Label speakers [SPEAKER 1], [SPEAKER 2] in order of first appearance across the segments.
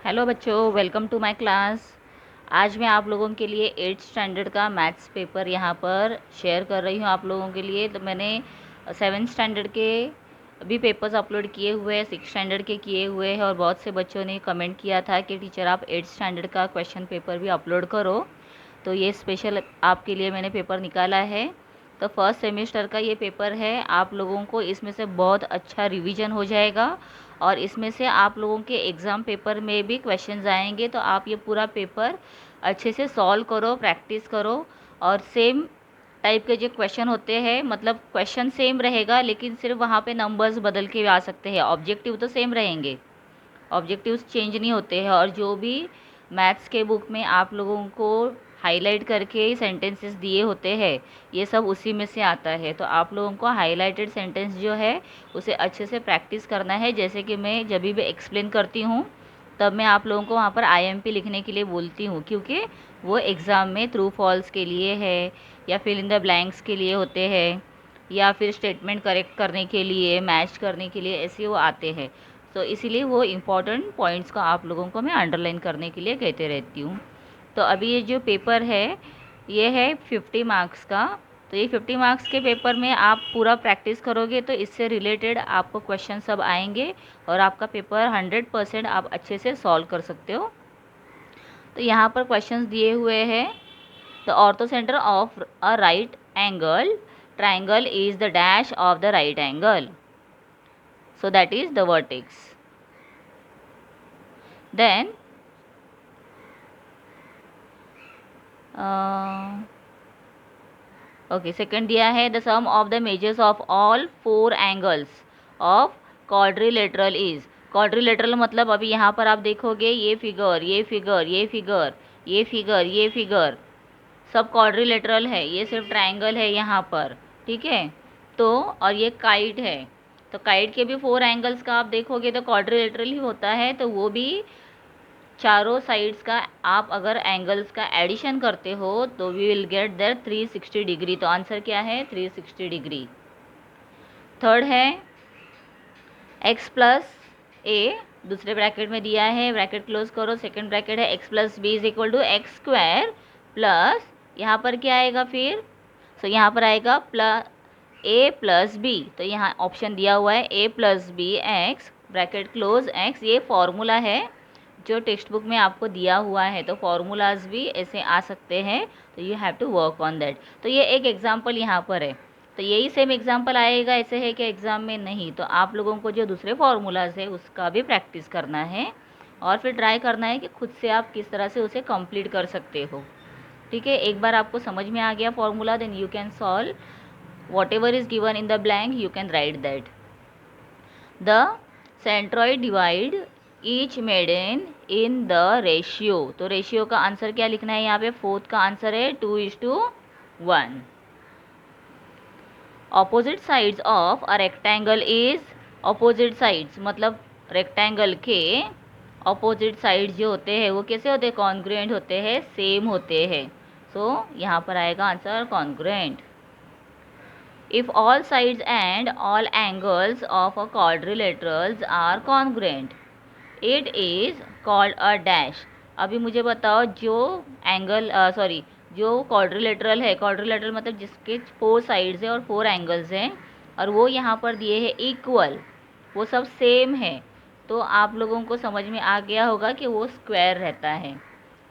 [SPEAKER 1] Hello बच्चों, welcome to my class. आज मैं आप लोगों के लिए 8th स्टैंडर्ड का मैथ्स पेपर यहाँ पर शेयर कर रही हूँ आप लोगों के लिए। तो मैंने 7th स्टैंडर्ड के भी पेपर्स अपलोड किए हुए हैं, 6th स्टैंडर्ड के किए हुए हैं और बहुत से बच्चों ने कमेंट किया था कि टीचर आप 8th स्टैंडर्ड का क्वेश्चन पेपर भी अपलोड करो। तो ये स्पेशल आपके लिए मैंने पेपर निकाला है। तो फर्स्ट सेमेस्टर का ये पेपर है, आप लोगों को इसमें से बहुत अच्छा रिवीजन हो जाएगा और इसमें से आप लोगों के एग्ज़ाम पेपर में भी क्वेश्चंस आएंगे। तो आप ये पूरा पेपर अच्छे से सॉल्व करो, प्रैक्टिस करो और सेम टाइप के जो क्वेश्चन होते हैं, मतलब क्वेश्चन सेम रहेगा लेकिन सिर्फ वहाँ पे नंबर्स बदल के आ सकते हैं। ऑब्जेक्टिव तो सेम रहेंगे, ऑब्जेक्टिव्स चेंज नहीं होते हैं। और जो भी मैथ्स के बुक में आप लोगों को हाईलाइट करके सेंटेंसेस दिए होते हैं, ये सब उसी में से आता है। तो आप लोगों को हाईलाइटेड सेंटेंस जो है उसे अच्छे से प्रैक्टिस करना है। जैसे कि मैं जब भी एक्सप्लेन करती हूँ तब मैं आप लोगों को वहाँ पर IMP लिखने के लिए बोलती हूँ, क्योंकि वो एग्ज़ाम में ट्रू फॉल्स के लिए है या फिल इन द ब्लैंक्स के लिए होते हैं या फिर स्टेटमेंट करेक्ट करने के लिए, मैच करने के लिए, ऐसे वो आते हैं। तो इसीलिए वो इम्पॉर्टेंट पॉइंट्स को आप लोगों को मैं अंडरलाइन करने के लिए कहते रहती हूँ। तो अभी ये जो पेपर है ये है 50 मार्क्स का। तो ये 50 मार्क्स के पेपर में आप पूरा प्रैक्टिस करोगे तो इससे रिलेटेड आपको क्वेश्चन सब आएंगे और आपका पेपर 100% आप अच्छे से सॉल्व कर सकते हो। तो यहाँ पर क्वेश्चंस दिए हुए हैं। The orthocentre of a right angle triangle is the dash of the right angle, so that is the vertex. Then okay, second दिया है the sum of the measures of all four angles of quadrilateral is. quadrilateral मतलब अभी यहाँ पर आप देखोगे ये figure, ये फिगर, ये फिगर, ये फिगर, ये फिगर सब क्वाड्रिलेटरल है, ये सिर्फ ट्रायंगल है यहाँ पर, ठीक है। तो और ये काइट है, तो काइट के भी 4 एंगल्स का आप देखोगे तो क्वाड्रिलेटरल ही होता है। तो वो भी चारों साइड्स का आप अगर एंगल्स का एडिशन करते हो तो we will get there 360 degree. तो आंसर क्या है? 360 डिग्री। थर्ड है x प्लस ए, दूसरे ब्रैकेट में दिया है, ब्रैकेट क्लोज करो, सेकंड ब्रैकेट है x plus b is equal to x square plus यहाँ पर क्या आएगा फिर? सो यहाँ पर आएगा प्लस a प्लस बी। तो यहाँ ऑप्शन दिया हुआ है a plus b x, bracket close x। ये फॉर्मूला है जो टेक्स्ट बुक में आपको दिया हुआ है। तो फॉर्मूलाज भी ऐसे आ सकते हैं, तो you have to work on that. तो ये एक एग्जांपल यहाँ पर है। तो यही सेम एग्जांपल आएगा, ऐसे है कि एग्ज़ाम में नहीं। तो आप लोगों को जो दूसरे फार्मूलाज है उसका भी प्रैक्टिस करना है और फिर ट्राई करना है कि खुद से आप किस तरह से उसे कंप्लीट कर सकते हो, ठीक है। एक बार आपको समझ में आ गया formula, then you can solve whatever is given in the blank, you can write that. The centroid divide each median in the ratio. तो रेशियो का आंसर क्या लिखना है यहाँ पे? फोर्थ का आंसर है 2:1। Opposite sides of a rectangle is, opposite sides मतलब रेक्टेंगल के ऑपोजिट साइड्स जो होते हैं वो कैसे होते हैं? कॉन्ग्रुएंट होते हैं, सेम होते हैं। सो यहाँ पर आएगा answer congruent. If all sides and all angles of a quadrilateral are congruent, it is called a dash. अभी मुझे बताओ जो एंगल जो क्वाड्रिलेटरल है, क्वाड्रिलेटरल मतलब जिसके 4 साइड्स हैं और 4 एंगल्स हैं और वो यहाँ पर दिए हैं इक्वल, वो सब सेम है। तो आप लोगों को समझ में आ गया होगा कि वो स्क्वायर रहता है।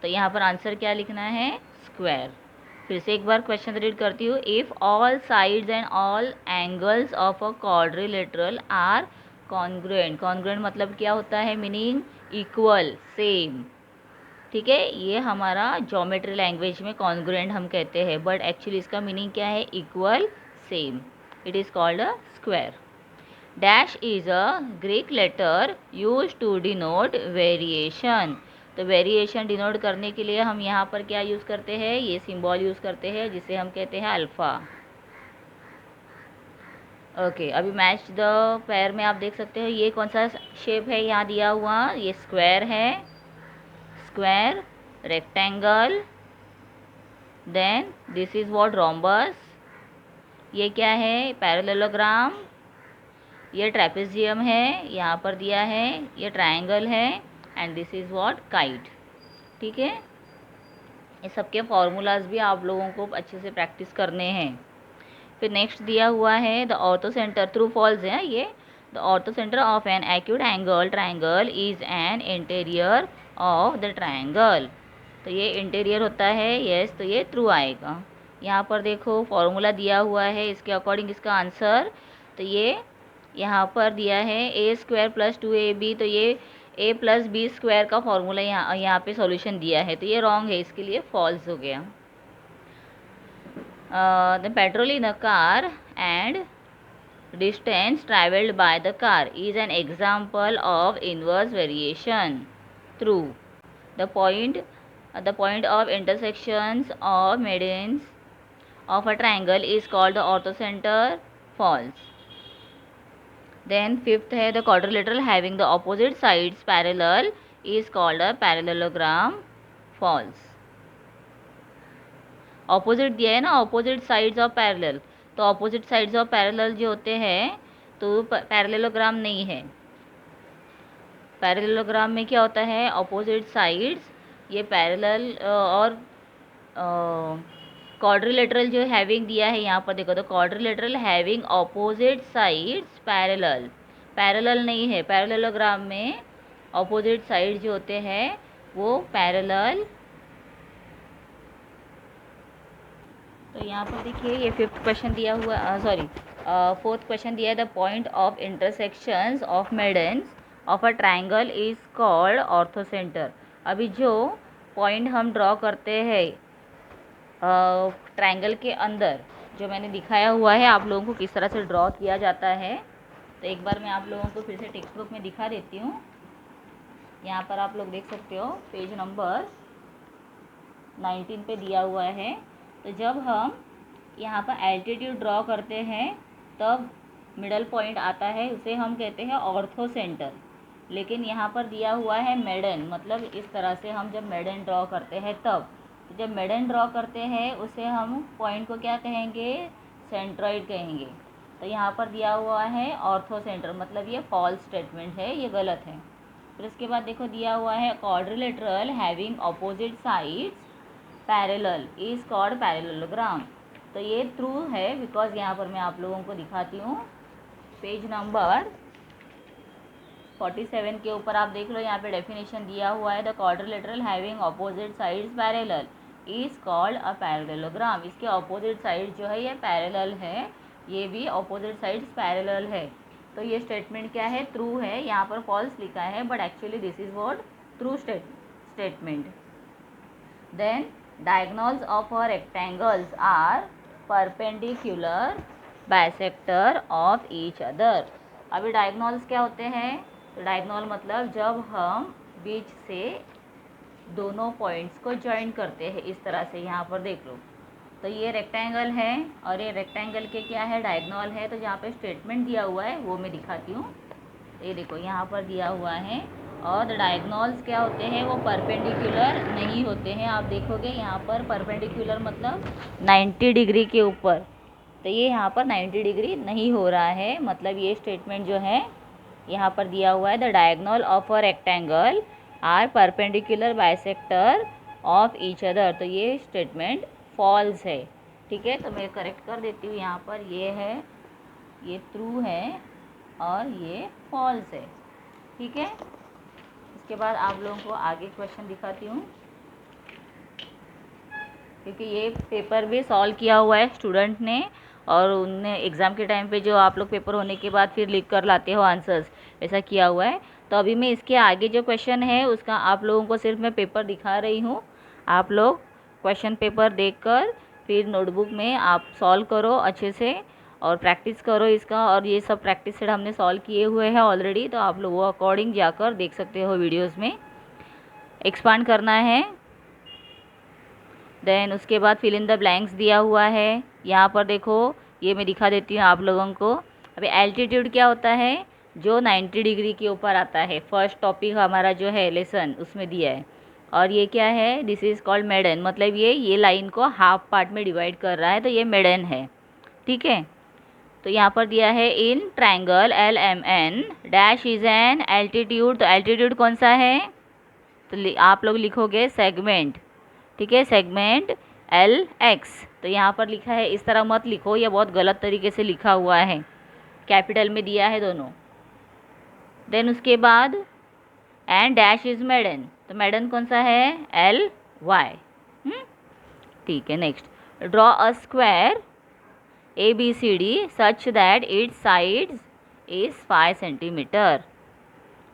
[SPEAKER 1] तो यहाँ पर आंसर क्या लिखना है? स्क्वायर। फिर से एक बार क्वेश्चन रीड करती हूँ। If all sides and all angles of a quadrilateral are congruent, congruent मतलब क्या होता है? मीनिंग इक्वल, सेम, ठीक है। ये हमारा ज्योमेट्री लैंग्वेज में कॉन्ग्रुएंट हम कहते हैं, बट एक्चुअली इसका मीनिंग क्या है? Equal, same. It is called a square. Dash is a Greek letter use to denote variation. तो वेरिएशन डिनोट करने के लिए हम यहाँ पर क्या यूज़ करते हैं? ये सिंबल यूज़ करते हैं जिसे हम कहते हैं अल्फ़ा। ओके, अभी मैच द पेयर में आप देख सकते हो ये कौन सा शेप है यहाँ दिया हुआ? ये स्क्वायर है, square, rectangle, then this is what? Rhombus. ये क्या है? पैरेललोग्राम। ये ट्रेपेजियम है, यहाँ पर दिया है, ये ट्रायंगल है and this is what kite. ठीक है, ये सबके फॉर्मूलाज भी आप लोगों को अच्छे से प्रैक्टिस करने हैं। फिर नेक्स्ट दिया हुआ है the orthocentre, true false है ये। The orthocentre of an acute angle triangle is an interior of the triangle. तो ये इंटीरियर होता है, यस, तो ये ट्रू आएगा। यहाँ पर देखो फॉर्मूला दिया हुआ है, इसके अकॉर्डिंग इसका आंसर, तो ये यहाँ पर दिया है ए स्क्वायर प्लस 2ab, तो ये a प्लस बी स्क्वायर का फॉर्मूला यहाँ पे सॉल्यूशन दिया है, तो ये रॉन्ग है, इसके लिए फॉल्स हो गया। The petrol in a car and distance travelled by the car is an example of inverse variation. True. The point of intersections of medians of a triangle is called the orthocenter. False. Then fifth है the quadrilateral having the opposite sides parallel is called a parallelogram. False. Opposite दिया है ना, opposite sides of parallel, तो opposite sides of parallel जो होते हैं तो parallelogram नहीं है। पैरेललोग्राम में क्या होता है, ऑपोजिट साइड्स, ये पैरेलल और क्वाड्रिलेटरल जो हैविंग दिया है यहाँ पर देखो, तो quadrilateral having opposite sides parallel, parallel नहीं है। पैरेललोग्राम में ऑपोजिट साइड जो होते हैं वो पैरेलल। तो यहाँ पर देखिए ये फिफ्थ क्वेश्चन दिया हुआ, फोर्थ क्वेश्चन दिया है the point of intersections of medians of a triangle is called orthocentre. अभी जो पॉइंट हम ड्रॉ करते हैं ट्राइंगल के अंदर, जो मैंने दिखाया हुआ है आप लोगों को किस तरह से ड्रॉ किया जाता है, तो एक बार मैं आप लोगों को फिर से टेक्स्ट बुक में दिखा देती हूँ। यहाँ पर आप लोग देख सकते हो पेज नंबर 19 पे दिया हुआ है। तो जब हम यहाँ पर एल्टीट्यूड ड्रॉ करते हैं तब मिडल पॉइंट आता है, उसे हम कहते हैं ऑर्थो सेंटर। लेकिन यहाँ पर दिया हुआ है मेडन, मतलब इस तरह से हम जब मेडन ड्रॉ करते हैं तब, तो जब मेडन ड्रॉ करते हैं उसे हम पॉइंट को क्या कहेंगे, सेंट्रॉइड कहेंगे। तो यहाँ पर दिया हुआ है ऑर्थो सेंटर, मतलब ये फॉल्स स्टेटमेंट है, ये गलत है। फिर उसके बाद देखो दिया हुआ है quadrilateral having opposite sides parallel is called parallelogram. तो ये ट्रू है, बिकॉज यहाँ पर मैं आप लोगों को दिखाती हूँ पेज नंबर 47 के ऊपर आप देख लो, यहाँ पे डेफिनेशन दिया हुआ है the quadrilateral having opposite sides parallel is called a parallelogram. इसके ऑपोजिट साइड जो है ये पैरेलल है, ये भी ऑपोजिट साइड्स पैरेलल है। तो ये स्टेटमेंट क्या है, ट्रू है। यहाँ पर फॉल्स लिखा है but actually this is what true statement. देन diagonals of a rectangles are perpendicular bisector of each other। अभी डायगोनल्स क्या होते हैं, तो डायगोनल मतलब जब हम बीच से दोनों पॉइंट्स को ज्वाइन करते हैं इस तरह से। यहाँ पर देख लो, तो ये रेक्टेंगल है और ये रेक्टेंगल के क्या है, डायगोनल है। तो जहाँ पे स्टेटमेंट दिया हुआ है वो मैं दिखाती हूँ। ये देखो यहाँ पर दिया हुआ है, और द डायगोनल्स क्या होते हैं, वो परपेंडिकुलर नहीं होते हैं। आप देखोगे यहाँ पर परपेंडिकुलर मतलब 90 डिग्री के ऊपर, तो ये यहाँ पर 90 डिग्री नहीं हो रहा है। मतलब ये स्टेटमेंट जो है यहाँ पर दिया हुआ है the diagonal of a rectangle are perpendicular bisector of each other, तो ये स्टेटमेंट फॉल्स है। ठीक है, तो मैं करेक्ट कर देती हूँ। यहाँ पर ये है, ये ट्रू है और ये फॉल्स है। ठीक है, इसके बाद आप लोगों को आगे क्वेश्चन दिखाती हूँ, क्योंकि ये पेपर भी सॉल्व किया हुआ है स्टूडेंट ने, और उनने एग्ज़ाम के टाइम पे जो आप लोग पेपर होने के बाद फिर लिख कर लाते हो आंसर्स, ऐसा किया हुआ है। तो अभी मैं इसके आगे जो क्वेश्चन है उसका आप लोगों को सिर्फ मैं पेपर दिखा रही हूँ। आप लोग क्वेश्चन पेपर देखकर फिर नोटबुक में आप सॉल्व करो अच्छे से और प्रैक्टिस करो इसका। और ये सब प्रैक्टिस सेट हमने सॉल्व किए हुए हैं ऑलरेडी, तो आप लोग वो अकॉर्डिंग जाकर देख सकते हो वीडियोस में। एक्सपांड करना है। देन उसके बाद फिल इन द ब्लैंक्स दिया हुआ है। यहाँ पर देखो, ये मैं दिखा देती हूँ आप लोगों को। अभी एल्टीट्यूड क्या होता है, जो 90 डिग्री के ऊपर आता है। फर्स्ट टॉपिक हमारा जो है लेसन उसमें दिया है। और ये क्या है, दिस इज़ कॉल्ड मेडन, मतलब ये लाइन को हाफ पार्ट में डिवाइड कर रहा है, तो ये मेडन है। ठीक है, तो यहाँ पर दिया है in triangle LMN dash is an altitude. तो एल्टीट्यूड कौन सा है, तो आप लोग लिखोगे सेगमेंट, ठीक है, सेगमेंट LX। तो यहाँ पर लिखा है, इस तरह मत लिखो, ये बहुत गलत तरीके से लिखा हुआ है, कैपिटल में दिया है दोनों। देन उसके बाद एंड डैश इज मेडन, तो मेडन कौन सा है, LY। ठीक है, next draw a square ABCD such that it's sides is 5 centimetre.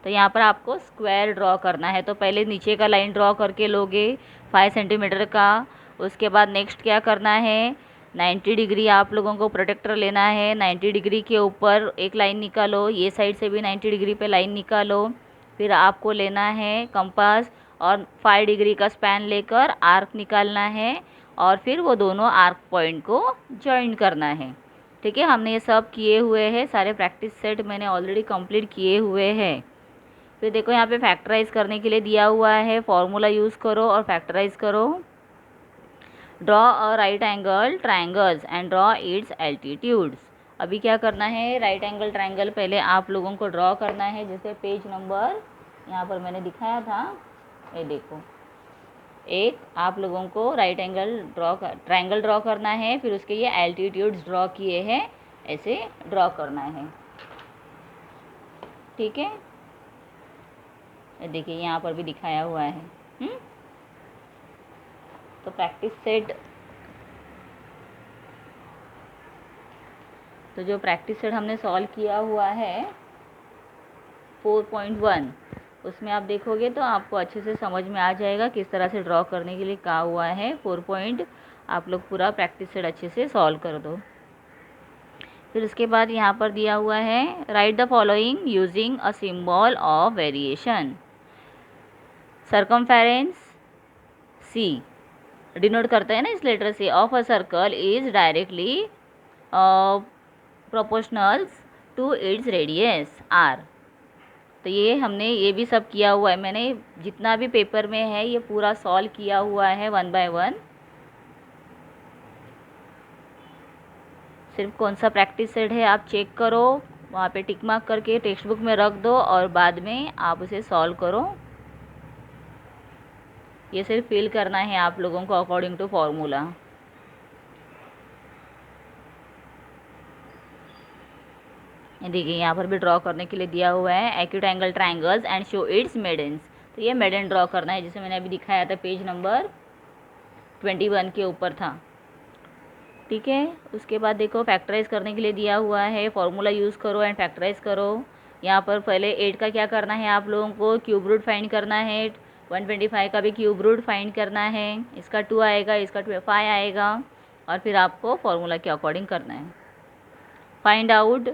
[SPEAKER 1] तो यहाँ पर आपको स्क्वायर ड्रॉ करना है, तो पहले नीचे का लाइन ड्रॉ करके लोगे 5 सेंटीमीटर का। उसके बाद नेक्स्ट क्या करना है, 90 डिग्री आप लोगों को प्रोटेक्टर लेना है, 90 डिग्री के ऊपर एक लाइन निकालो, ये साइड से भी 90 डिग्री पे लाइन निकालो। फिर आपको लेना है कंपास और 5 डिग्री का स्पैन लेकर आर्क निकालना है, और फिर वो दोनों आर्क पॉइंट को ज्वाइन करना है। ठीक है, हमने ये सब किए हुए हैं, सारे प्रैक्टिस सेट मैंने ऑलरेडी कंप्लीट किए हुए हैं। फिर देखो यहाँ पे फैक्टराइज करने के लिए दिया हुआ है, फॉर्मूला यूज़ करो और फैक्टराइज करो। Draw a right angle triangles and draw it's altitudes. अभी क्या करना है, राइट एंगल ट्रायंगल पहले आप लोगों को ड्रॉ करना है, जैसे पेज नंबर यहाँ पर मैंने दिखाया था, ये देखो, एक आप लोगों को राइट एंगल ट्रायंगल ड्रॉ करना है, फिर उसके ये एल्टीट्यूड्स ड्रॉ किए हैं, ऐसे ड्रॉ करना है। ठीक है, देखिए यहाँ पर भी दिखाया हुआ है। तो प्रैक्टिस सेट, तो जो प्रैक्टिस सेट हमने सॉल्व किया हुआ है 4.1, उसमें आप देखोगे तो आपको अच्छे से समझ में आ जाएगा किस तरह से ड्रॉ करने के लिए कहा हुआ है। 4 पॉइंट आप लोग पूरा प्रैक्टिस सेट अच्छे से सॉल्व कर दो। फिर उसके बाद यहाँ पर दिया हुआ है, write the following using a symbol of variation. Circumference C denote करता है ना इस लेटर से, of a circle is directly proportionals to its radius R। तो ये हमने ये भी सब किया हुआ है, मैंने जितना भी पेपर में है ये पूरा सॉल्व किया हुआ है 1 बाय 1। सिर्फ कौन सा प्रैक्टिस सेट है आप चेक करो, वहाँ पे टिक मार्क करके टेक्स्ट बुक में रख दो और बाद में आप उसे सॉल्व करो। ये सिर्फ फिल करना है आप लोगों को अकॉर्डिंग टू फॉर्मूला। देखिए यहाँ पर भी ड्रॉ करने के लिए दिया हुआ है, acute angle triangles and show it's maidens. तो ये मेडन ड्रॉ करना है, जिसे मैंने अभी दिखाया था, पेज नंबर 21 के ऊपर था। ठीक है, उसके बाद देखो फैक्टराइज करने के लिए दिया हुआ है, फॉर्मूला यूज़ करो एंड फैक्टराइज करो। यहाँ पर पहले 8 का क्या करना है आप लोगों को, क्यूब रूट फाइंड करना है, 125 का भी क्यूब रूट फाइंड करना है, इसका 2 आएगा, इसका 5 आएगा, और फिर आपको फॉर्मूला के अकॉर्डिंग करना है। फाइंड आउट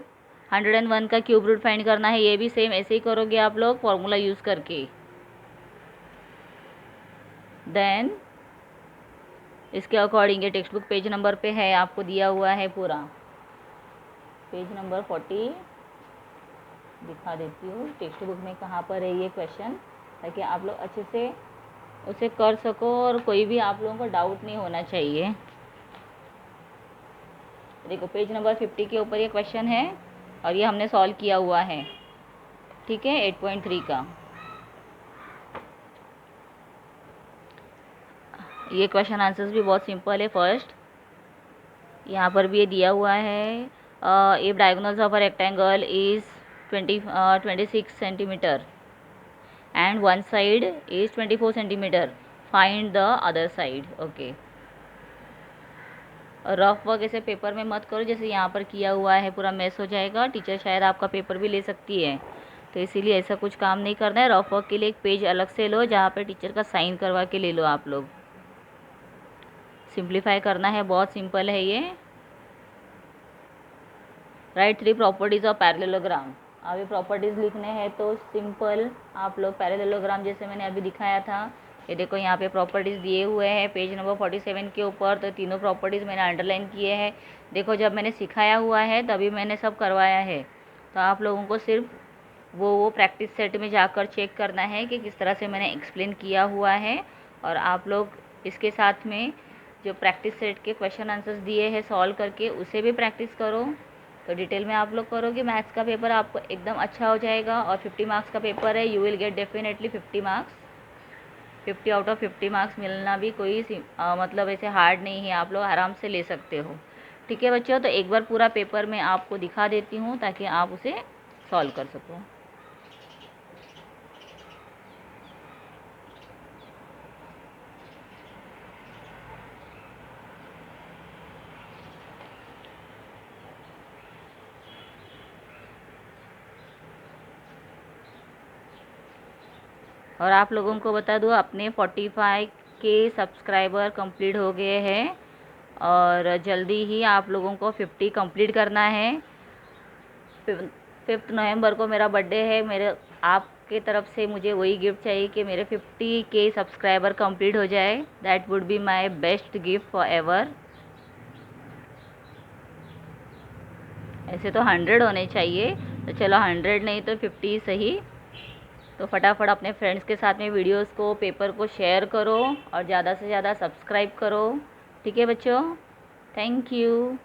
[SPEAKER 1] 101 का क्यूब रूट फाइंड करना है, ये भी सेम ऐसे ही करोगे आप लोग फॉर्मूला यूज़ करके। देन इसके अकॉर्डिंग ये टेक्स्ट बुक पेज नंबर पे है, आपको दिया हुआ है पूरा, पेज नंबर 40 दिखा देती हूँ टेक्स्ट बुक में कहाँ पर है ये क्वेश्चन, ताकि आप लोग अच्छे से उसे कर सको और कोई भी आप लोगों को डाउट नहीं होना चाहिए। देखो पेज नंबर 50 के ऊपर ये क्वेश्चन है और ये हमने सॉल्व किया हुआ है। ठीक है, 8.3 का ये क्वेश्चन आंसर्स भी बहुत सिंपल है। फर्स्ट यहाँ पर भी ये दिया हुआ है, if diagonals of a rectangle is 26 centimetre and one side is 24 centimetre, find the other side. Okay, rough work ऐसे पेपर में मत करो, जैसे यहाँ पर किया हुआ है पूरा मैस हो जाएगा, टीचर शायद आपका पेपर भी ले सकती है, तो इसीलिए ऐसा कुछ काम नहीं करना है। रफ वर्क के लिए एक पेज अलग से लो, जहाँ पर टीचर का साइन करवा के ले लो आप लोग। सिंप्लीफाई करना है, बहुत सिंपल है ये। Right 3 properties of parallelogram. अभी प्रॉपर्टीज़ लिखने हैं तो सिंपल आप लोग पैरेललोग्राम जैसे मैंने अभी दिखाया था, ये देखो यहाँ पे प्रॉपर्टीज़ दिए हुए हैं पेज नंबर 47 के ऊपर। तो तीनों प्रॉपर्टीज़ मैंने अंडरलाइन किए हैं। देखो जब मैंने सिखाया हुआ है तभी मैंने सब करवाया है, तो आप लोगों को सिर्फ वो प्रैक्टिस सेट में जाकर चेक करना है कि किस तरह से मैंने एक्सप्लेन किया हुआ है, और आप लोग इसके साथ में जो प्रैक्टिस सेट के क्वेश्चन आंसर्स दिए हैं सॉल्व करके उसे भी प्रैक्टिस करो। तो डिटेल में आप लोग करोगे, मैथ्स का पेपर आपको एकदम अच्छा हो जाएगा। और 50 मार्क्स का पेपर है, you will get definitely 50 marks. 50 out of 50 marks मिलना भी कोई मतलब ऐसे हार्ड नहीं है, आप लोग आराम से ले सकते हो। ठीक है बच्चों, तो एक बार पूरा पेपर मैं आपको दिखा देती हूँ ताकि आप उसे सॉल्व कर सको। और आप लोगों को बता दूँ, अपने 45 के सब्सक्राइबर कंप्लीट हो गए हैं और जल्दी ही आप लोगों को 50 कंप्लीट करना है। 5 नवंबर को मेरा बर्थडे है। मेरे आपके तरफ से मुझे वही गिफ्ट चाहिए कि मेरे 50 के सब्सक्राइबर कंप्लीट हो जाए। That would be my best gift for ever. ऐसे तो 100 होने चाहिए, तो चलो 100 नहीं तो 50 सही। तो फटाफट अपने फ्रेंड्स के साथ में वीडियोस को, पेपर को शेयर करो और ज़्यादा से ज़्यादा सब्सक्राइब करो। ठीक है बच्चों, थैंक यू।